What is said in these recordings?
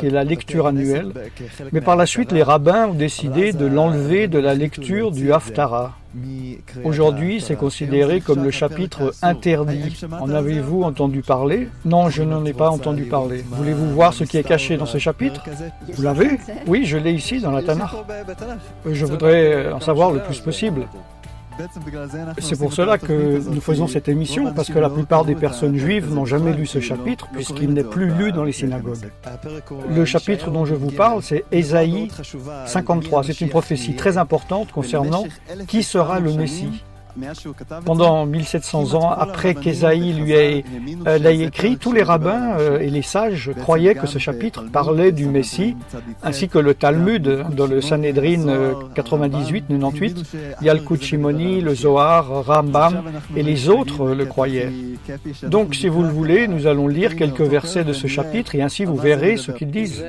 qui est la lecture annuelle, mais par la suite les rabbins ont décidé de l'enlever de la lecture du Haftarah. Aujourd'hui, c'est considéré comme le chapitre interdit. En avez-vous entendu parler? Non, je n'en ai pas entendu parler. Voulez-vous voir ce qui est caché dans ce chapitre? Vous l'avez? Oui, je l'ai ici dans la Tanakh. Je voudrais en savoir le plus possible. C'est pour cela que nous faisons cette émission, parce que la plupart des personnes juives n'ont jamais lu ce chapitre, puisqu'il n'est plus lu dans les synagogues. Le chapitre dont je vous parle, c'est Ésaïe 53. C'est une prophétie très importante concernant qui sera le Messie. Pendant 1700 ans, après qu'Ésaïe l'ait écrit, tous les rabbins et les sages croyaient que ce chapitre parlait du Messie, ainsi que le Talmud, dans le Sanhedrin 98-98, Yalkut Shimoni, le Zohar, Rambam et les autres le croyaient. Donc, si vous le voulez, nous allons lire quelques versets de ce chapitre et ainsi vous verrez ce qu'ils disent.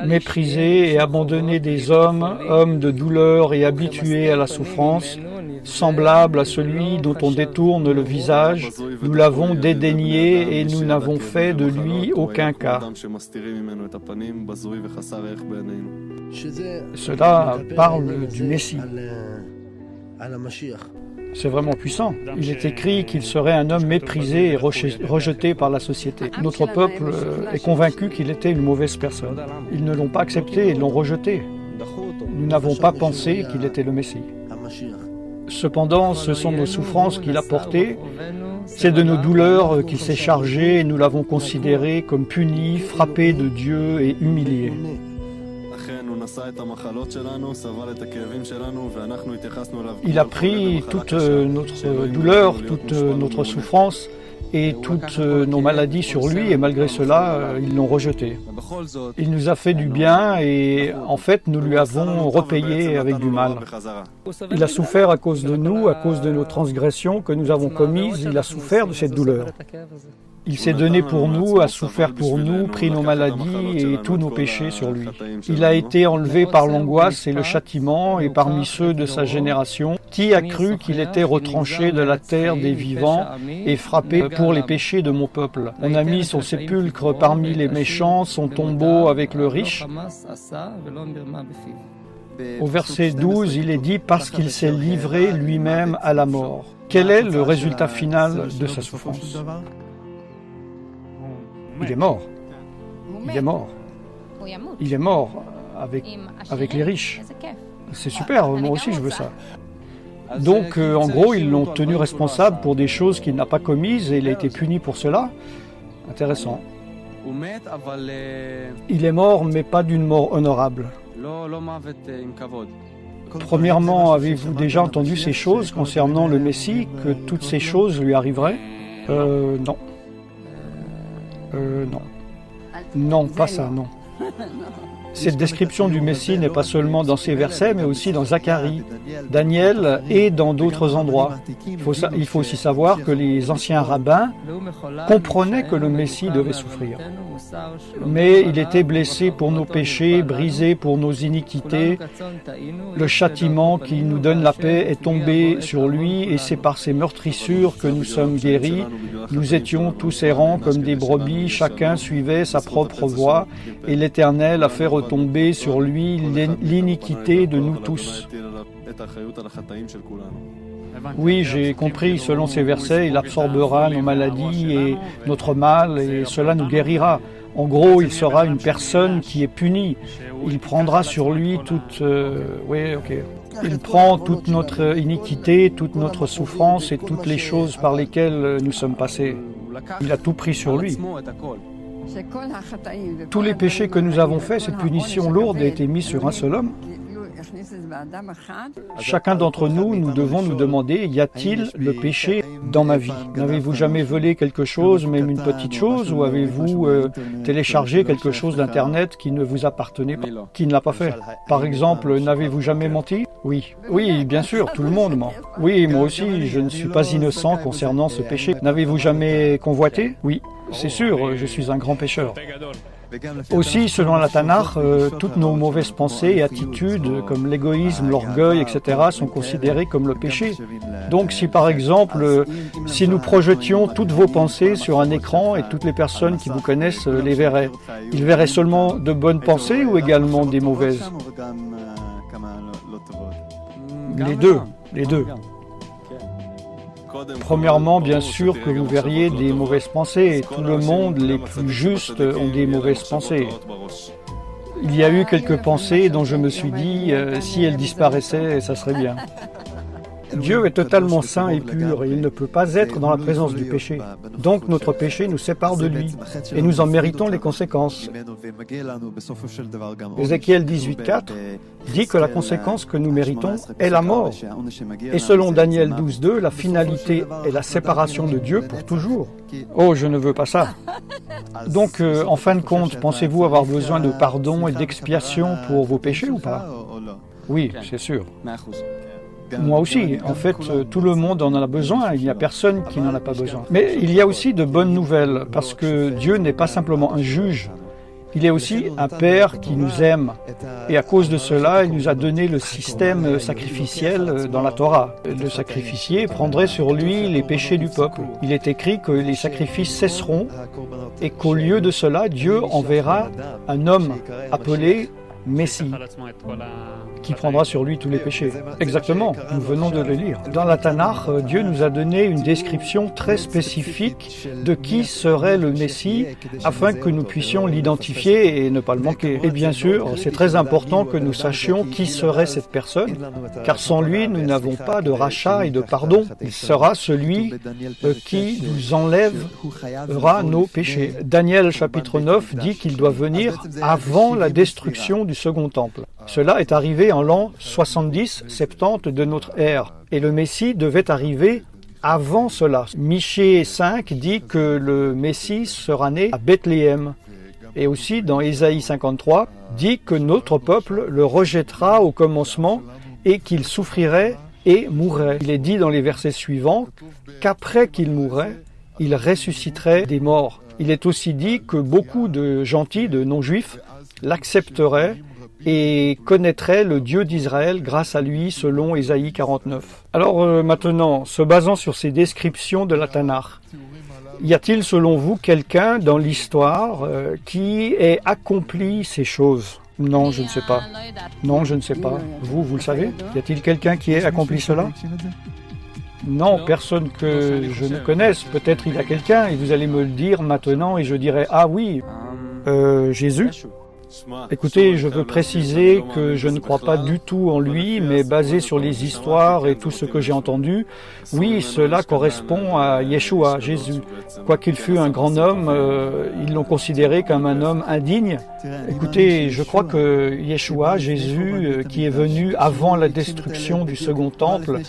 Méprisés et abandonnés des hommes, hommes de douleur et habitués à la souffrance, semblable à celui dont on détourne le visage, nous l'avons dédaigné et nous n'avons fait de lui aucun cas. Cela parle du Messie. C'est vraiment puissant. Il est écrit qu'il serait un homme méprisé et rejeté par la société. Notre peuple est convaincu qu'il était une mauvaise personne. Ils ne l'ont pas accepté et l'ont rejeté. Nous n'avons pas pensé qu'il était le Messie. Cependant, ce sont nos souffrances qu'il a portées, c'est de nos douleurs qu'il s'est chargé et nous l'avons considéré comme puni, frappé de Dieu et humilié. Il a pris toute notre douleur, toute notre souffrance et toutes nos maladies sur lui et malgré cela, ils l'ont rejeté. Il nous a fait du bien et en fait, nous lui avons repayé avec du mal. Il a souffert à cause de nous, à cause de nos transgressions que nous avons commises, il a souffert de cette douleur. Il s'est donné pour nous, a souffert pour nous, pris nos maladies et tous nos péchés sur lui. Il a été enlevé par l'angoisse et le châtiment, et parmi ceux de sa génération, qui a cru qu'il était retranché de la terre des vivants et frappé pour les péchés de mon peuple. On a mis son sépulcre parmi les méchants, son tombeau avec le riche. Au verset 12, il est dit « parce qu'il s'est livré lui-même à la mort ». Quel est le résultat final de sa souffrance? Il est mort. Il est mort. Il est mort avec les riches. C'est super, moi aussi je veux ça. Donc, en gros, ils l'ont tenu responsable pour des choses qu'il n'a pas commises et il a été puni pour cela. Intéressant. Il est mort, mais pas d'une mort honorable. Premièrement, avez-vous déjà entendu ces choses concernant le Messie, que toutes ces choses lui arriveraient? Non. Non. Non, pas ça, non. Cette description du Messie n'est pas seulement dans ces versets, mais aussi dans Zacharie, Daniel et dans d'autres endroits. Il faut aussi savoir que les anciens rabbins comprenaient que le Messie devait souffrir. Mais il était blessé pour nos péchés, brisé pour nos iniquités. Le châtiment qui nous donne la paix est tombé sur lui et c'est par ses meurtrissures que nous sommes guéris. Nous étions tous errants comme des brebis, chacun suivait sa propre voie et l'Éternel a fait retomber sur lui l'iniquité de nous tous. Oui, j'ai compris, selon ces versets, il absorbera nos maladies et notre mal, et cela nous guérira. En gros, il sera une personne qui est punie. Il prendra sur lui toute... Il prend toute notre iniquité, toute notre souffrance et toutes les choses par lesquelles nous sommes passés. Il a tout pris sur lui. Tous les péchés que nous avons faits, cette punition lourde a été mise sur un seul homme. Chacun d'entre nous, nous devons nous demander, y a-t-il le péché dans ma vie? N'avez-vous jamais volé quelque chose, même une petite chose, ou avez-vous téléchargé quelque chose d'Internet qui ne vous appartenait pas, qui ne l'a pas fait? Par exemple, n'avez-vous jamais menti? Oui. Oui, bien sûr, tout le monde ment. Oui, moi aussi, je ne suis pas innocent concernant ce péché. N'avez-vous jamais convoité? Oui. C'est sûr, je suis un grand pécheur. Aussi, selon la Tanakh, toutes nos mauvaises pensées et attitudes, comme l'égoïsme, l'orgueil, etc., sont considérées comme le péché. Donc, si par exemple, si nous projetions toutes vos pensées sur un écran et toutes les personnes qui vous connaissent les verraient, ils verraient seulement de bonnes pensées ou également des mauvaises? Les deux, les deux. Premièrement, bien sûr que vous verriez des mauvaises pensées. Tout le monde, les plus justes, ont des mauvaises pensées. Il y a eu quelques pensées dont je me suis dit, si elles disparaissaient, ça serait bien. Dieu est totalement saint et pur et il ne peut pas être dans la présence du péché. Donc notre péché nous sépare de lui et nous en méritons les conséquences. Ézéchiel 18,4 dit que la conséquence que nous méritons est la mort. Et selon Daniel 12,2, la finalité est la séparation de Dieu pour toujours. Oh, je ne veux pas ça. Donc, en fin de compte, pensez-vous avoir besoin de pardon et d'expiation pour vos péchés ou pas? Oui, c'est sûr. Moi aussi, en fait, tout le monde en a besoin, il n'y a personne qui n'en a pas besoin. Mais il y a aussi de bonnes nouvelles, parce que Dieu n'est pas simplement un juge, il est aussi un Père qui nous aime. Et à cause de cela, il nous a donné le système sacrificiel dans la Torah. Le sacrificier prendrait sur lui les péchés du peuple. Il est écrit que les sacrifices cesseront et qu'au lieu de cela, Dieu enverra un homme appelé Messie, qui prendra sur lui tous les péchés. Exactement, nous venons de le lire. Dans la Tanakh, Dieu nous a donné une description très spécifique de qui serait le Messie, afin que nous puissions l'identifier et ne pas le manquer. Et bien sûr, c'est très important que nous sachions qui serait cette personne, car sans lui, nous n'avons pas de rachat et de pardon. Il sera celui qui nous enlèvera nos péchés. Daniel chapitre 9 dit qu'il doit venir avant la destruction du second temple. Cela est arrivé en l'an 70-70 de notre ère, et le Messie devait arriver avant cela. Michée 5 dit que le Messie sera né à Bethléem, et aussi dans Ésaïe 53 dit que notre peuple le rejettera au commencement et qu'il souffrirait et mourrait. Il est dit dans les versets suivants qu'après qu'il mourrait, il ressusciterait des morts. Il est aussi dit que beaucoup de gentils, de non-juifs, l'accepterait et connaîtrait le Dieu d'Israël grâce à lui, selon Ésaïe 49. Alors maintenant, se basant sur ces descriptions de la Tanakh, y a-t-il selon vous quelqu'un dans l'histoire qui ait accompli ces choses? Non, je ne sais pas. Non, je ne sais pas. Vous le savez? Y a-t-il quelqu'un qui ait accompli cela? Non, personne que je ne connaisse. Peut-être il y a quelqu'un et vous allez me le dire maintenant et je dirai « Ah oui, Jésus ». Écoutez, je veux préciser que je ne crois pas du tout en lui, mais basé sur les histoires et tout ce que j'ai entendu, oui, cela correspond à Yeshua, Jésus. Quoiqu'il fût un grand homme, ils l'ont considéré comme un homme indigne. Écoutez, je crois que Yeshua, Jésus, qui est venu avant la destruction du second temple,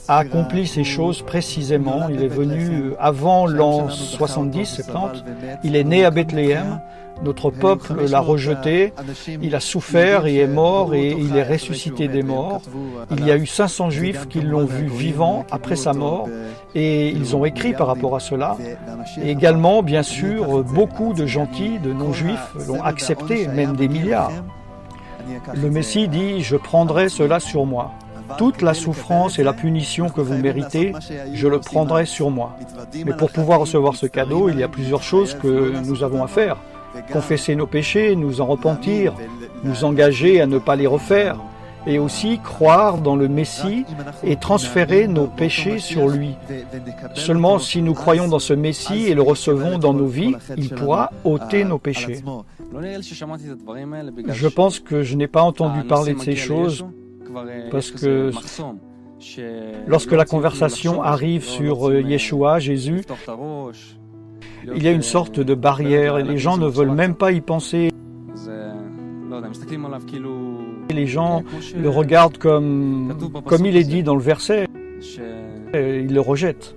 a accompli ces choses précisément. Il est venu avant l'an 70-70, il est né à Bethléem. Notre peuple l'a rejeté, il a souffert et est mort et il est ressuscité des morts. Il y a eu 500 juifs qui l'ont vu vivant après sa mort et ils ont écrit par rapport à cela. Et également, bien sûr, beaucoup de gentils, de non-juifs l'ont accepté, même des milliards. Le Messie dit « Je prendrai cela sur moi ». Toute la souffrance et la punition que vous méritez, je le prendrai sur moi. Mais pour pouvoir recevoir ce cadeau, il y a plusieurs choses que nous avons à faire. Confesser nos péchés, nous en repentir, nous engager à ne pas les refaire, et aussi croire dans le Messie et transférer nos péchés sur lui. Seulement si nous croyons dans ce Messie et le recevons dans nos vies, il pourra ôter nos péchés. Je pense que je n'ai pas entendu parler de ces choses parce que lorsque la conversation arrive sur Yeshua, Jésus, il y a une sorte de barrière et les gens ne veulent même pas y penser. Les gens le regardent comme il est dit dans le verset, ils le rejettent.